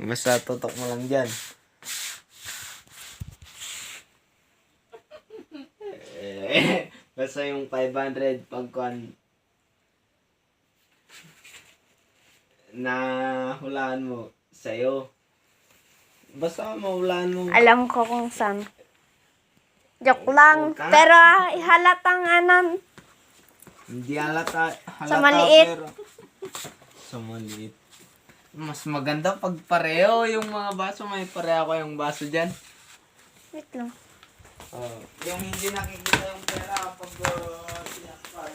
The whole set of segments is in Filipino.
Basta tutok mo lang dyan. Basta yung 500 pagkuhan na hulaan mo sa'yo. Basta mahulaan mo. Alam ko kung saan. Joke lang. Pero halatang anan. Hindi halata Sa maliit. pero sa maliit. Mas maganda pag pareho yung mga baso. May pareho ko yung baso dyan. Wait lang. Yung hindi nakikita yung pera pag sinakpan.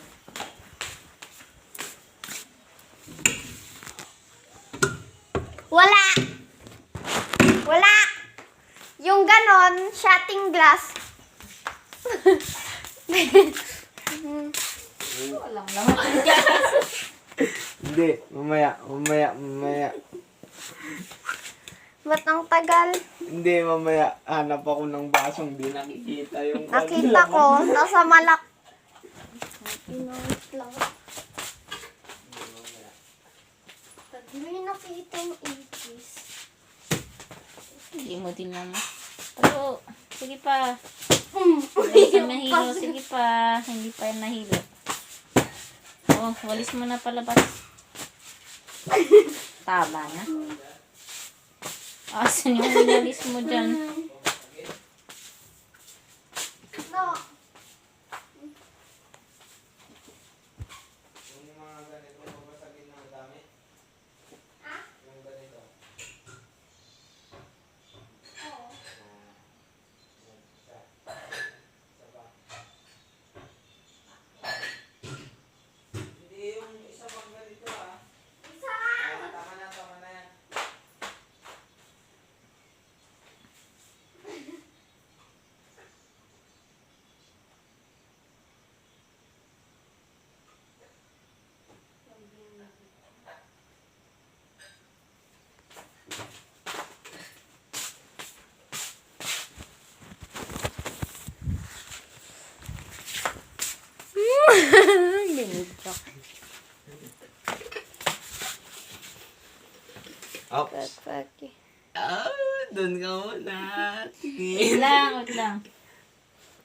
Wala! Wala! Yung ganon, shotting glass. Walang laman. Hindi, mamaya. Ba't ang tagal? Hindi, mamaya. Hanap ako ng basong di nakikita yung Nakita ko, nasa malak. Inawit lang. Pag may nakita yung ipis. Hindi mo din naman. Pero, sige pa. Hindi ka nahilo. Sige pa. Hindi pa yan nahilo. Oh, walis mo na palabas. Tama na. Asan yung winalis mo dyan? No. Yung mga ganito, mabasagin ng dami. Yung ganito. Hindi yung isa pang ganito Isa! Tama na yan. Binidrak. Oops. Paki. Doon ka muna. Wait Tingin. lang, wait lang.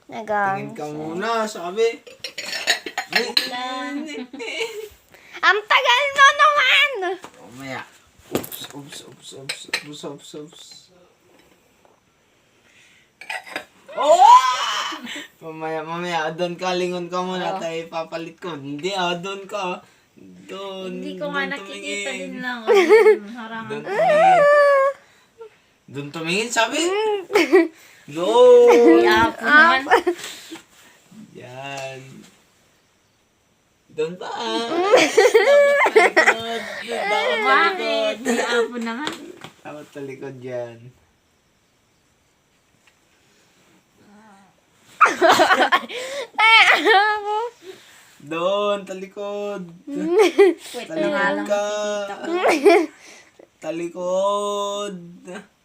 Tingin ka muna, sabi. Wait lang. Ang tagal mo naman! Mamaya. Oops. Oh! Mamaya, doon ka, lingon ka muna, tayo papalit ko. Hindi, doon ka. Doon. Hindi ko nga doon nakikita tumingin. din lang. Harangan. Doon tumingin. Doon tumingin, sabi. Doon. Iapo naman. Yan. Doon pa. Bakit? Iapo naman. Dapat talikod yan. Doon, talikod. Wait na nga Talikod lang ka. nakikita ko. Talikod.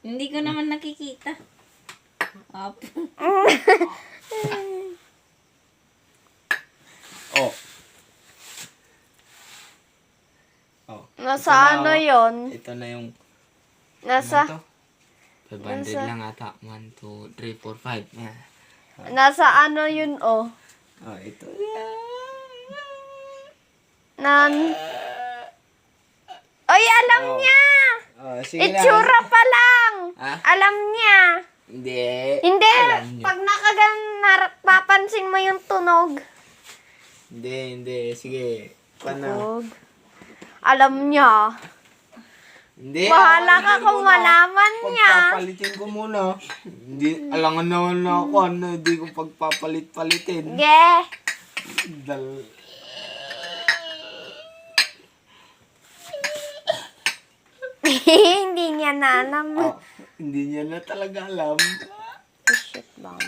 Hindi ko naman nakikita. Up. Oh. Oh. Nasa Ito na, ano oh. yon? Ito na yung Nasa, ano to? 500 Nasa- lang ata. 1, 2, 3, 4, 5. Yeah. nasa ano yun oh. Oh, ito. Nan... Oy, alam Oh. niya! Oh, sige na. Itsura pa lang! Ha? Alam niya! Hindi. Hindi! Alam niyo. Pag papansin mo yung tunog. Hindi. Sige. Paano? Tunog. Alam niya. Hindi. Bahala ka papalitin kung ko muna. malaman niya. Pagpapalitin ko muna. Hindi, alangan naman na ako. Ano, hindi ko pagpapalit-palitin. Ge! Hindi niya na alam. Oh, hindi niya na talaga alam. Shit, bang.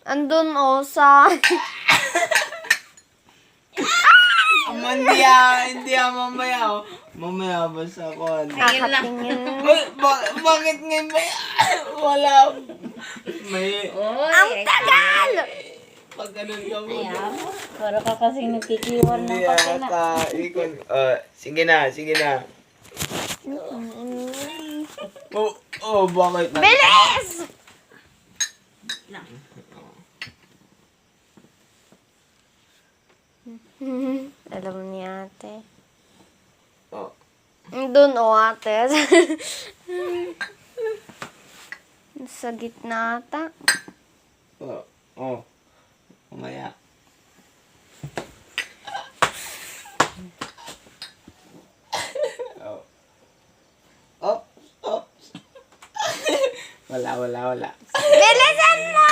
Andun oh sa... Hindi mamaya. Mamaya basta ako. Kakatingin. Bakit ngayon ba? Wala. May... Ang tagal! Pag ganun ka mo. Ayan. Para ka kasing nagkikiwan ng Hindi kape na. ata. Sige na. Bakit? Bilis! Lang. Alam ni ate. Oh. Doon o ate. Sa gitna ata. Mamaya. Oh. Wala. Bilisan mo!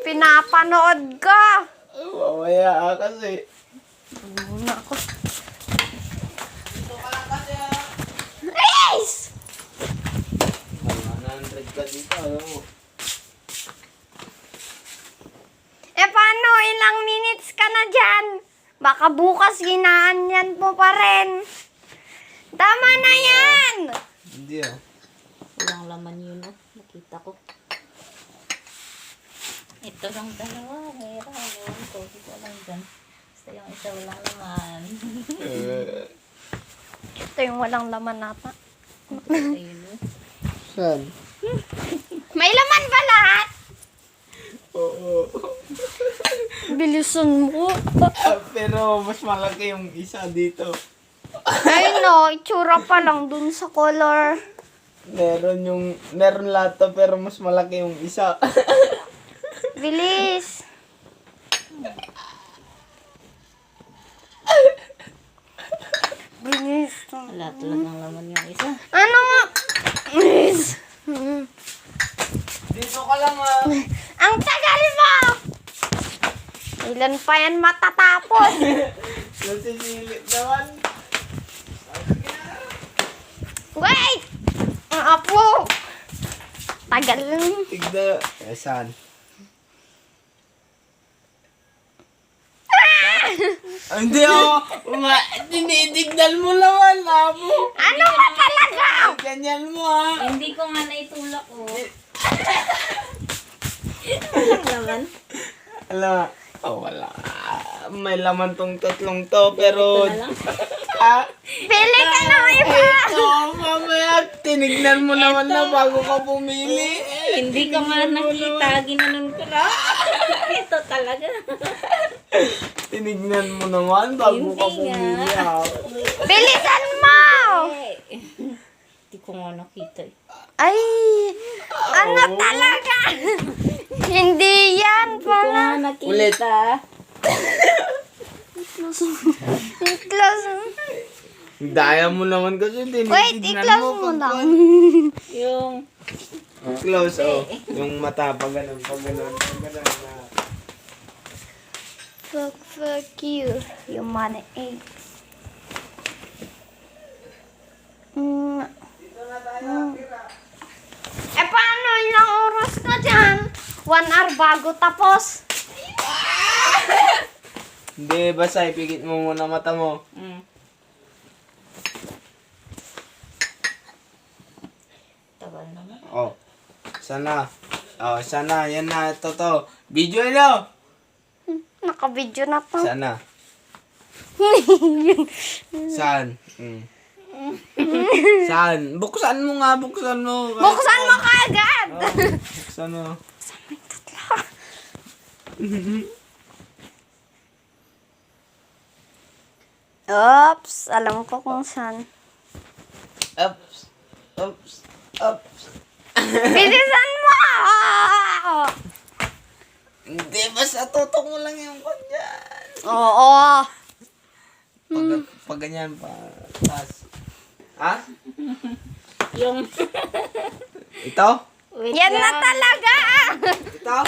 Pinapanood ko. Mamaya kasi. Muna ako. Dito ka lang kasi Bilis! 100 ka dito. Paano? Ilang minutes ka na dyan? Baka bukas ginaan yan po pa rin. Tama na yan! Hindi Walang laman yun, oh. Nakita ko. Ito lang dalawa. Meron. Ewan ko. Dito lang dyan. Basta yung isa walang laman. Ito yung walang laman nata. Ayun, oh. Saan? May laman ba lahat? Oo. Bilisan mo. Pero mas malaki yung isa dito. Ay no, itsura pa lang dun sa color. Meron lahat to, pero mas malaki yung isa. Bilis. Bilis. Wala talagang laman yung isa. Ano nga? Bilis. Dito ka lang Ang tagal mo! Ilan pa yan matatapos? Nasisilip naman. Wait! Ang apo! Tagal. Tigda. Saan? Hindi tinitignan mo naman, Apo. Ano ba talaga? Ganyan mo, Hindi ko nga naitulak, oh. Walang laman. Wala. Wala. May laman tong tatlong to, pero... Ito na lang. Pili ka na iba! Ito, mamaya, tinignan mo naman na bago ka pumili. Hindi ko nga nakita. Ginanon ko lang. Ito talaga. Tinignan mo naman bago ka Hindi nga. pumili. Bilisan mo! Hindi ko nga nakita, eh. Ay! Ano talaga? Hindi yan Hindi ko nga pala. nakita. I-close mo. Daya mo naman kasi Wait, tinitignan i-close mo. mo lang. Yung... Close, Yung mata, pag ganun, pag ganun, pag ganun na. Fuck you. You money egg. Paano ilang oras na dyan? 1 hour bago tapos. Hindi, basta ipikit mo muna mata mo. Tagal naman. Sana. Sana. Yan na, to. Video na. Naka-video na to. Sana. Saan? Saan? Buksan mo nga, buksan mo. Buksan mo kaagad! Buksan mo. Oops, alam ko kung saan. Ups. Bilisan mo! Hindi, basta tutok mo lang yung kanyan. Oo. Pag ganyan pa. Tas. Ha? Yung... Ito? Wait Yan na lang. talaga! Ito?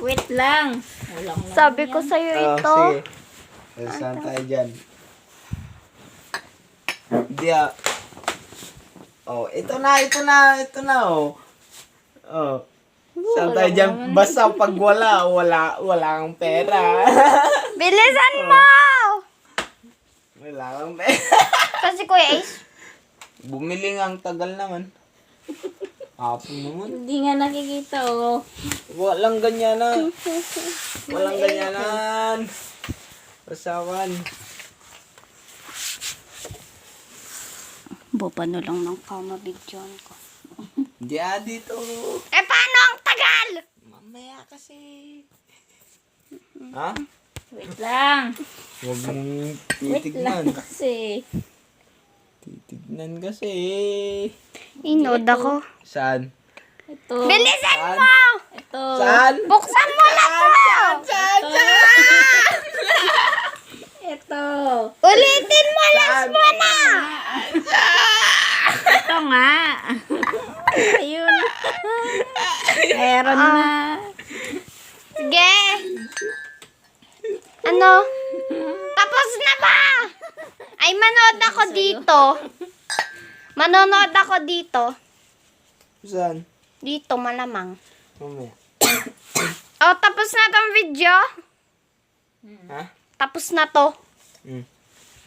Wait lang. Walang laman Sabi ko yan. sa'yo ito. Sige. Saan tayo dyan? Hindi ito na, Saan tayo dyan? Basta pag wala kang pera. Bilisan mo! Wala kang pera. Kasi Kuya Ace, Bumili nga, ang tagal naman. Apo naman. Hindi nga nakikita, oh. Walang ganyanan. Walang ganyanan. Pasawan. Baba na lang ng kama, bigyan ko. Hindi dito. Eh, paano ang tagal? Mamaya kasi. Ha? Wait lang. Huwag mong Wait lang titignan. kasi. Titignan kasi. Inod ako. Saan? Ito. Bilisan Saan? mo! Ito. Saan? Buksan mo na to! Ito. Ulitin mo, last mo na! Ito nga. Ayun. Meron na. Sige. Ano? Tapos na ba? Ay, manood ako dito. Manonood ako dito. Saan? Dito, malamang. Mamaya. Oh, tapos na tong video. Ha? Tapos na to. Hmm.